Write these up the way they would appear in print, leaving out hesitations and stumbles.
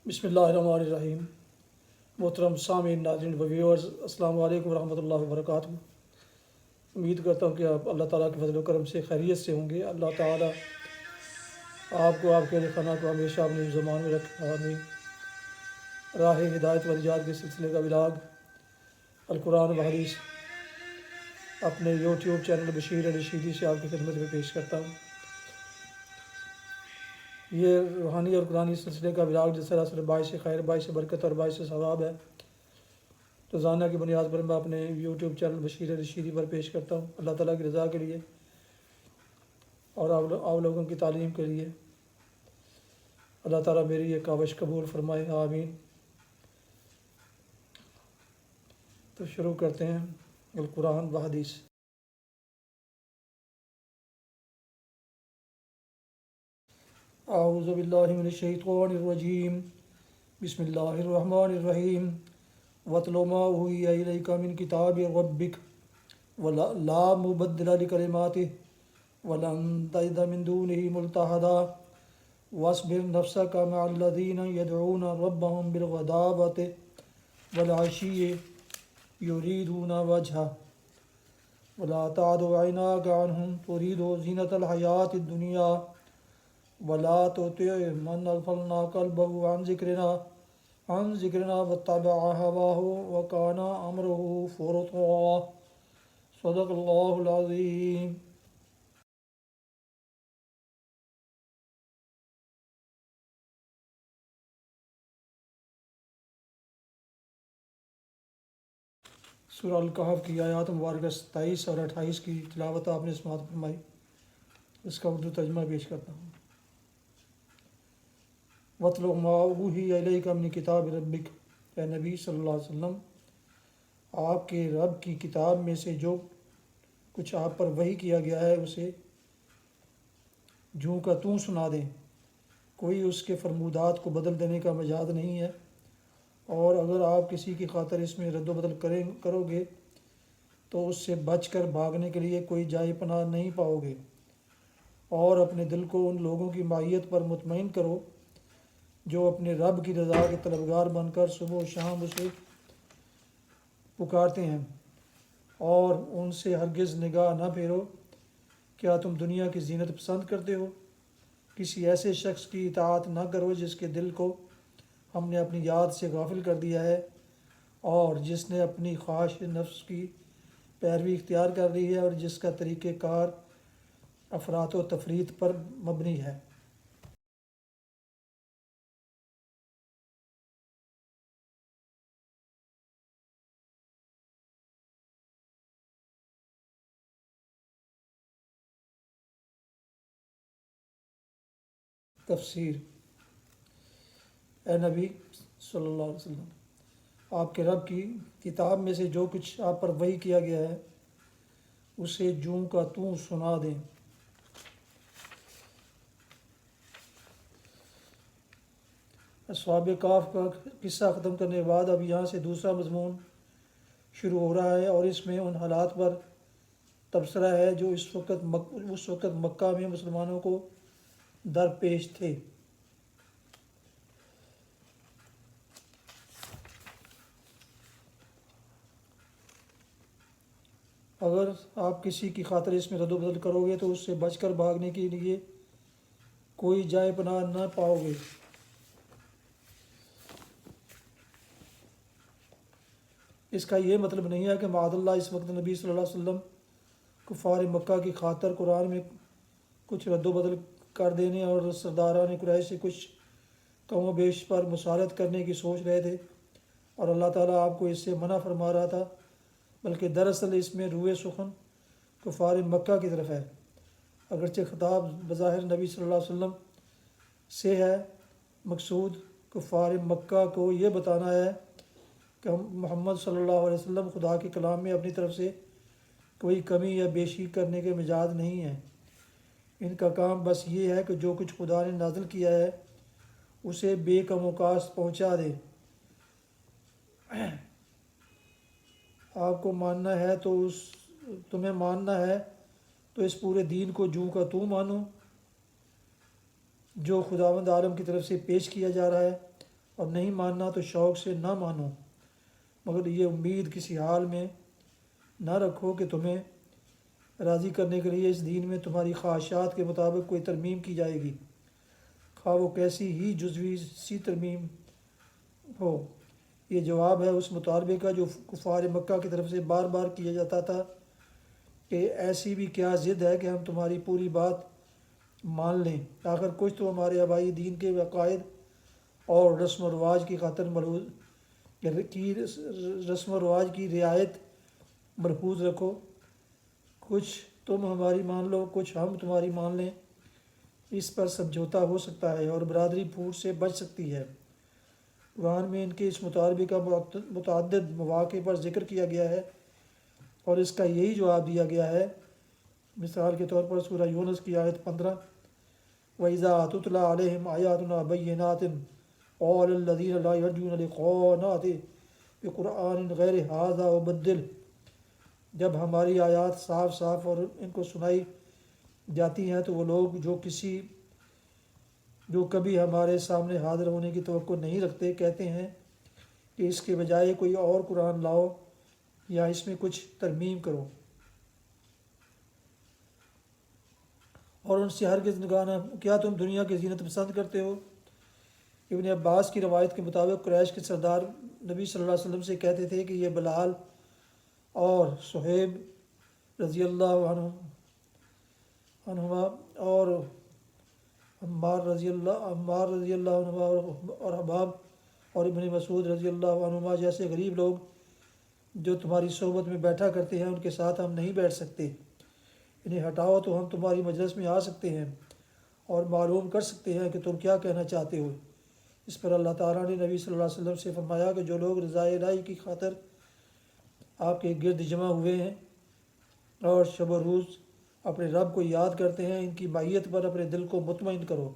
بسم اللہ الرحمن الرحیم۔ محترم سامعین، ناظرین و ویورز، السلام علیکم ورحمۃ اللہ وبرکاتہ۔ امید کرتا ہوں کہ آپ اللہ تعالیٰ کے فضل و کرم سے خیریت سے ہوں گے۔ اللہ تعالیٰ آپ کو، آپ کے خانہ کو ہمیشہ اپنی زمان میں رکھے۔ آمین۔ راہ ہدایت و نجات کے سلسلے کا بلاگ القرآن و حدیث اپنے یوٹیوب چینل بشیر علی شیدی سے آپ کی خدمت میں پیش کرتا ہوں۔ یہ روحانی اور قرآنی سلسلے کا بلاگ جس طرح سے باعث خیر، باعث برکت اور باعث ثواب ہے، روزانہ کی بنیاد پر میں اپنے یوٹیوب چینل بشیر رشیدی پر پیش کرتا ہوں، اللہ تعالیٰ کی رضا کے لیے اور آپ لوگوں کی تعلیم کے لیے۔ اللہ تعالیٰ میری یہ کاوش قبول فرمائے، آمین۔ تو شروع کرتے ہیں القرآن و حدیث۔ اعوذ باللہ من الشیطان الرجیم، بسم اللہ الرحمن الرحیم۔ وَاتْلُ مَا أُوحِیَ إِلَيْکَ مِن کتاب ربک لا مبدل لکلماتہ وَلَن تَجِدَ مِن دُونِهِ مُلْتَحَدًا وَاصْبِرْ نَفْسَكَ مَعَ الَّذِینَ يَدْعُونَ رَبَّهُم بِالْغَدَاۃِ وَالْعَشِیِّ یُرِیدُونَ وَجْهَهُ وَلَا تَعْدُ عَیْنَاکَ عَنْهُمْ تُرِیدُ زِینَةَ الْحَیَاةِ الدُّنْیَا وَلَا تُطِعْ مَنْ أَغْفَلْنَا قَلْبَهُ عَنْ ذِکْرِنَا وَاتَّبَعَ هَوَاهُ وَكَانَ أَمْرُهُ فُرُطًا۔ صدق اللہ العظیم۔ سورہ الکہف کی آیات مبارکہ 27 اور 28 کی تلاوت آپ نے سماعت فرمائی۔ اس کا اردو ترجمہ پیش کرتا ہوں۔ وَاتْلُ مَا أُوحِیَ إِلَيْکَ مِن کتاب ربک، اے نبی صلی اللہ علیہ وسلم، آپ کے رب کی کتاب میں سے جو کچھ آپ پر وحی کیا گیا ہے اسے جوں کا توں سنا دیں۔ کوئی اس کے فرمودات کو بدل دینے کا مجاز نہیں ہے، اور اگر آپ کسی کی خاطر اس میں رد و بدل کرو گے تو اس سے بچ کر بھاگنے کے لیے کوئی جائے پناہ نہیں پاؤ گے، اور اپنے دل کو ان لوگوں کی معیت پر مطمئن کرو جو اپنے رب کی رضا کے طلبگار بن کر صبح و شام اسے پکارتے ہیں، اور ان سے ہرگز نگاہ نہ پھیرو۔ کیا تم دنیا کی زینت پسند کرتے ہو؟ کسی ایسے شخص کی اطاعت نہ کرو جس کے دل کو ہم نے اپنی یاد سے غافل کر دیا ہے، اور جس نے اپنی خواہش نفس کی پیروی اختیار کر لی ہے، اور جس کا طریقہ کار افراط و تفریط پر مبنی ہے۔ تفسیر۔ اے نبی صلی اللہ علیہ وسلم، آپ کے رب کی کتاب میں سے جو کچھ آپ پر وحی کیا گیا ہے اسے جوں کا توں سنا دیں۔ اصحاب کہف کا قصہ ختم کرنے کے بعد اب یہاں سے دوسرا مضمون شروع ہو رہا ہے، اور اس میں ان حالات پر تبصرہ ہے جو اس وقت مکہ میں مسلمانوں کو درپیش تھے۔ اگر آپ کسی کی خاطر اس میں رد و بدل کرو گے تو اس سے بچ کر بھاگنے کے لیے کوئی جائے پناہ نہ پاؤ گے۔ اس کا یہ مطلب نہیں ہے کہ معاذ اللہ اس وقت نبی صلی اللہ علیہ وسلم کفار مکہ کی خاطر قرآن میں کچھ رد و بدل کر دینے اور سرداران قریش سے کچھ کم و بیش پر مسالت کرنے کی سوچ رہے تھے، اور اللہ تعالیٰ آپ کو اس سے منع فرما رہا تھا، بلکہ دراصل اس میں روئے سخن کفار مکہ کی طرف ہے۔ اگرچہ خطاب بظاہر نبی صلی اللہ علیہ وسلم سے ہے، مقصود کفار مکہ کو یہ بتانا ہے کہ محمد صلی اللہ علیہ وسلم خدا کے کلام میں اپنی طرف سے کوئی کمی یا بیشی کرنے کے مجاز نہیں ہیں۔ ان کا کام بس یہ ہے کہ جو کچھ خدا نے نازل کیا ہے اسے بے کم و کاست پہنچا دے۔ آپ کو ماننا ہے تو تمہیں ماننا ہے تو اس پورے دین کو جوں کا توں مانو جو خداوند عالم کی طرف سے پیش کیا جا رہا ہے، اور نہیں ماننا تو شوق سے نہ مانو، مگر یہ امید کسی حال میں نہ رکھو کہ تمہیں راضی کرنے کے لیے اس دین میں تمہاری خواہشات کے مطابق کوئی ترمیم کی جائے گی، خواہ وہ کیسی ہی جزوی سی ترمیم ہو۔ یہ جواب ہے اس مطالبے کا جو کفار مکہ کی طرف سے بار بار کیا جاتا تھا کہ ایسی بھی کیا ضد ہے کہ ہم تمہاری پوری بات مان لیں، آخر کچھ تو ہمارے آبائی دین کے عقائد اور رسم و رواج کی خاطر رسم و رواج کی رعایت ملحوظ رکھو، کچھ تم ہماری مان لو، کچھ ہم تمہاری مان لیں، اس پر سمجھوتا ہو سکتا ہے اور برادری پھوٹ سے بچ سکتی ہے۔ قرآن میں ان کے اس مطالبے کا متعدد مواقع پر ذکر کیا گیا ہے اور اس کا یہی جواب دیا گیا ہے۔ مثال کے طور پر سورہ یونس کی آیت 15، وَإِذَا تُتْلَىٰ عَلَيْهِمْ آيَاتُنَا بَيِّنَاتٍ قَالَ الَّذِينَ لَا يَرْجُونَ لِقَاءَنَا ائْتِ بِقُرْآنٍ غَيْرِ هَٰذَا أَوْ بَدِّلْهُ، جب ہماری آیات صاف صاف اور ان کو سنائی جاتی ہیں تو وہ لوگ جو کبھی ہمارے سامنے حاضر ہونے کی توقع نہیں رکھتے کہتے ہیں کہ اس کے بجائے کوئی اور قرآن لاؤ یا اس میں کچھ ترمیم کرو، اور ان سے ہرگز نگاہ نہ، کیا تم دنیا کی زینت پسند کرتے ہو؟ ابن عباس کی روایت کے مطابق قریش کے سردار نبی صلی اللہ علیہ وسلم سے کہتے تھے کہ یہ بلال اور صہیب رضی اللہ عنہما اور عمار رضی اللہ عنہما اور حباب اور ابن مسعود رضی اللہ عنہما جیسے غریب لوگ جو تمہاری صحبت میں بیٹھا کرتے ہیں، ان کے ساتھ ہم نہیں بیٹھ سکتے، انہیں ہٹاؤ تو ہم تمہاری مجلس میں آ سکتے ہیں اور معلوم کر سکتے ہیں کہ تم کیا کہنا چاہتے ہو۔ اس پر اللہ تعالیٰ نے نبی صلی اللہ علیہ وسلم سے فرمایا کہ جو لوگ رضائے الہی کی خاطر آپ کے گرد جمع ہوئے ہیں اور شب و روز اپنے رب کو یاد کرتے ہیں، ان کی معیت پر اپنے دل کو مطمئن کرو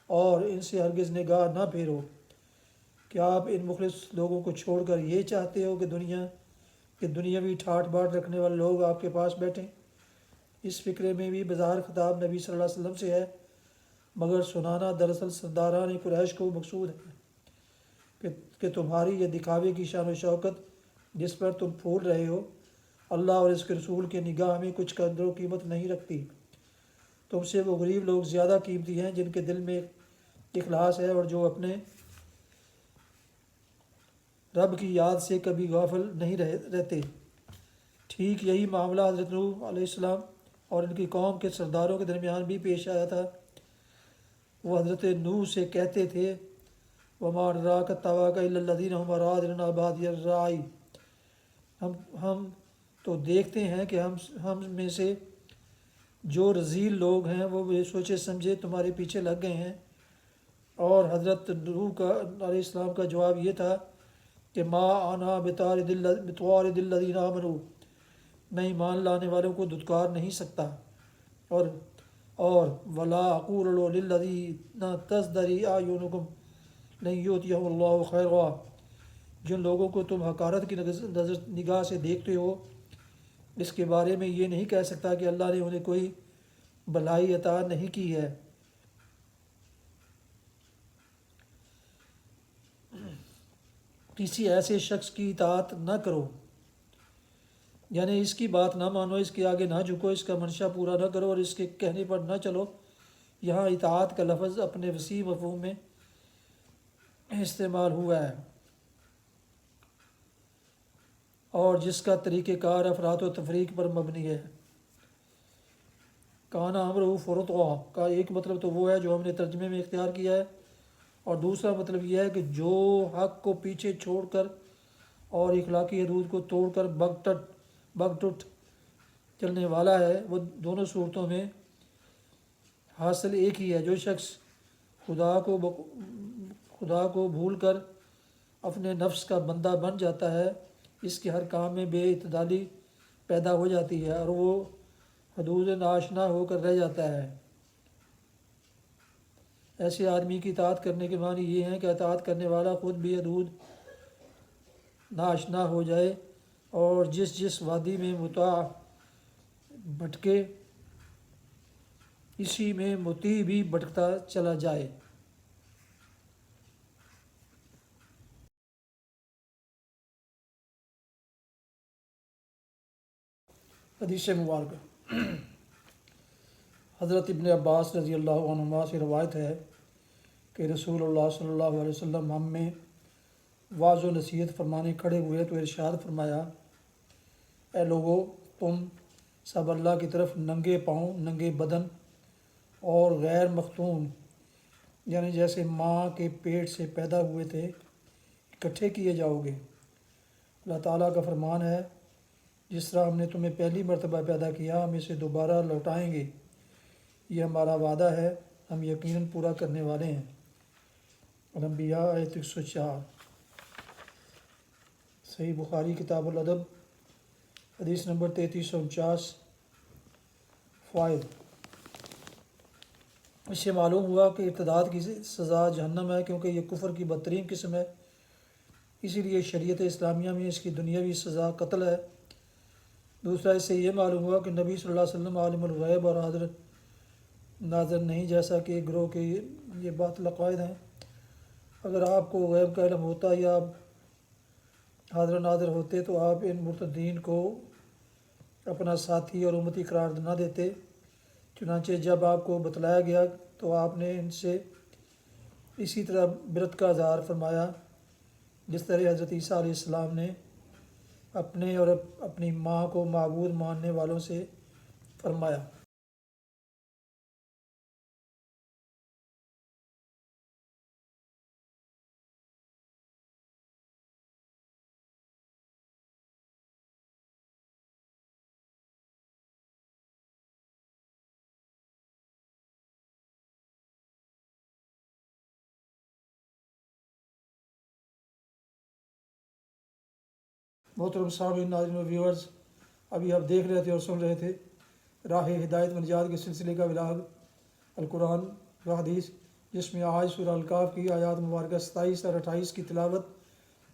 اور ان سے ہرگز نگاہ نہ پھیرو۔ کیا آپ ان مخلص لوگوں کو چھوڑ کر یہ چاہتے ہو کہ دنیاوی ٹھاٹ باٹ رکھنے والے لوگ آپ کے پاس بیٹھیں؟ اس فکرے میں بھی بظاہر خطاب نبی صلی اللہ علیہ وسلم سے ہے، مگر سنانا دراصل سرداران قریش کو مقصود ہے کہ تمہاری یہ دکھاوے کی شان و شوکت جس پر تم پھول رہے ہو، اللہ اور اس کے رسول کے نگاہ میں کچھ قدر و قیمت نہیں رکھتی۔ تم سے وہ غریب لوگ زیادہ قیمتی ہیں جن کے دل میں اخلاص ہے اور جو اپنے رب کی یاد سے کبھی غافل نہیں رہتے۔ ٹھیک یہی معاملہ حضرت نوح علیہ السلام اور ان کی قوم کے سرداروں کے درمیان بھی پیش آیا تھا۔ وہ حضرت نوح سے کہتے تھے، وَمَا نَرَاكَ اتَّبَعَكَ إِلَّا الَّذِينَ هُمْ أَرَاذِلُنَا بَادِيَ الرَّأْيِ، ہم تو دیکھتے ہیں کہ ہم میں سے جو رذیل لوگ ہیں وہ بے سوچے سمجھے تمہارے پیچھے لگ گئے ہیں۔ اور حضرت نوح علیہ السلام کا جواب یہ تھا کہ ما انا بطارد الذین آمنوا، میں ایمان لانے والوں کو دھتکار نہیں سکتا، اور ولا اقول للذین تزدری اعینکم لن یؤتیہم اللہ خیرا، جن لوگوں کو تم حقارت کی نگاہ سے دیکھتے ہو اس کے بارے میں یہ نہیں کہہ سکتا کہ اللہ نے انہیں کوئی بھلائی عطا نہیں کی ہے۔ کسی ایسے شخص کی اطاعت نہ کرو، یعنی اس کی بات نہ مانو، اس کے آگے نہ جھکو، اس کا منشا پورا نہ کرو اور اس کے کہنے پر نہ چلو۔ یہاں اطاعت کا لفظ اپنے وسیع مفہوم میں استعمال ہوا ہے اور جس کا طریقہ کار افراط و تفریق پر مبنی ہے۔ کانا امرہ فرطا کا ایک مطلب تو وہ ہے جو ہم نے ترجمے میں اختیار کیا ہے، اور دوسرا مطلب یہ ہے کہ جو حق کو پیچھے چھوڑ کر اور اخلاقی حدود کو توڑ کر بگٹٹ چلنے والا ہے، وہ دونوں صورتوں میں حاصل ایک ہی ہے۔ جو شخص خدا کو بھول کر اپنے نفس کا بندہ بن جاتا ہے، اس کے ہر کام میں بے اعتدالی پیدا ہو جاتی ہے اور وہ حدود ناآشنا ہو کر رہ جاتا ہے۔ ایسے آدمی کی اطاعت کرنے کے معنی یہ ہیں کہ اطاعت کرنے والا خود بھی حدود ناآشنا ہو جائے اور جس وادی میں مطاع بھٹکے اسی میں مطیع بھی بھٹکتا چلا جائے۔ حدیث مبارکہ حضرت ابن عباس رضی اللہ عنہما سے روایت ہے کہ رسول اللہ صلی اللہ علیہ وسلم ہم میں واعظ و نصیحت فرمانے کھڑے ہوئے تو ارشاد فرمایا، اے لوگو، تم سب اللہ کی طرف ننگے پاؤں، ننگے بدن اور غیر مختون، یعنی جیسے ماں کے پیٹ سے پیدا ہوئے تھے، اکٹھے کیے جاؤ گے۔ اللہ تعالیٰ کا فرمان ہے، جس طرح ہم نے تمہیں پہلی مرتبہ پیدا کیا ہم اسے دوبارہ لوٹائیں گے، یہ ہمارا وعدہ ہے، ہم یقیناً پورا کرنے والے ہیں۔ الانبیاء آیت 104۔ صحیح بخاری کتاب الادب حدیث نمبر 3349۔ فوائد۔ اس سے معلوم ہوا کہ ارتداد کی سزا جہنم ہے، کیونکہ یہ کفر کی بدترین قسم ہے، اسی لیے شریعت اسلامیہ میں اس کی دنیاوی سزا قتل ہے۔ دوسرا، اس سے یہ معلوم ہوا کہ نبی صلی اللہ علیہ وسلم عالم الغیب اور حاضر ناظر نہیں، جیسا کہ گروہ کے یہ باطل عقائد ہیں۔ اگر آپ کو غیب کا علم ہوتا یا آپ حاضر ناظر ہوتے تو آپ ان مرتدین کو اپنا ساتھی اور امتی قرار نہ دیتے۔ چنانچہ جب آپ کو بتلایا گیا تو آپ نے ان سے اسی طرح برت کا اظہار فرمایا، جس طرح حضرت عیسیٰ علیہ السلام نے اپنے اور اپنی ماں کو معبود ماننے والوں سے فرمایا۔ محترم سامعین، ناظرین و ویورز، ابھی آپ دیکھ رہے تھے اور سن رہے تھے راہ ہدایت و نجات کے سلسلے کا ولاگ القرآن و حدیث، جس میں آج سورہ الکاف کی آیات مبارکہ 27 اور 28 کی تلاوت،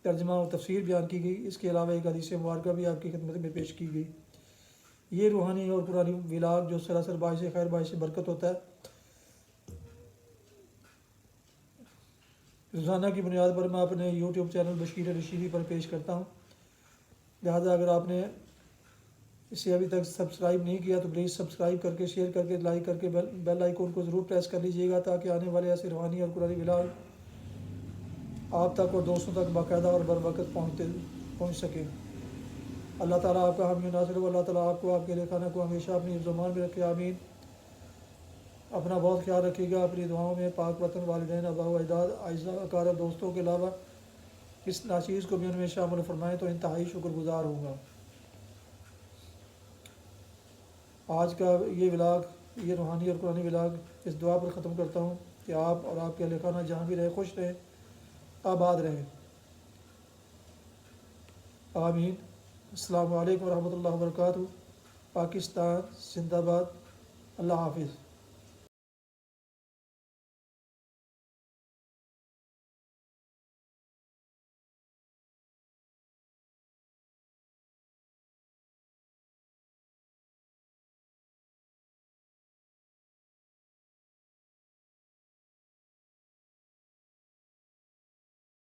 ترجمہ اور تفسیر بیان کی گئی۔ اس کے علاوہ ایک حدیث مبارکہ بھی آپ کی خدمت میں پیش کی گئی۔ یہ روحانی اور قرآنی ولاگ جو سراسر باعث خیر، باعث برکت ہوتا ہے، روزانہ کی بنیاد پر میں اپنے یوٹیوب چینل بشیر رشیدی پر پیش کرتا ہوں، لہٰذا اگر آپ نے اسے ابھی تک سبسکرائب نہیں کیا تو پلیز سبسکرائب کر کے، شیئر کر کے، لائک کر کے بیل آئیکن کو ضرور پریس کر لیجیے گا، تاکہ آنے والے ایسے روحانی اور قرآنی ولاگ آپ تک اور دوستوں تک باقاعدہ اور بر وقت پہنچ سکیں۔ اللہ تعالیٰ آپ کا حامی و ناصر ہو۔ اللہ تعالیٰ آپ کو، آپ کے اہل خانہ کو ہمیشہ اپنی حفظ و امان میں رکھے، آمین۔ اپنا بہت خیال رکھیے گا، اپنی دعاؤں میں پاک وطن، والدین، آباء و اجداد، اعزاء اقارب، دوستوں کے علاوہ اس ناچیز کو بھی ان میں شامل فرمائیں تو انتہائی شکر گزار ہوں گا۔ آج کا یہ ولاگ، یہ روحانی اور قرآنی ولاگ اس دعا پر ختم کرتا ہوں کہ آپ اور آپ کے اہل خانہ جہاں بھی رہیں خوش رہیں، آباد رہیں، آمین۔ السلام علیکم ورحمۃ اللہ وبرکاتہ۔ پاکستان زندہ باد۔ اللہ حافظ۔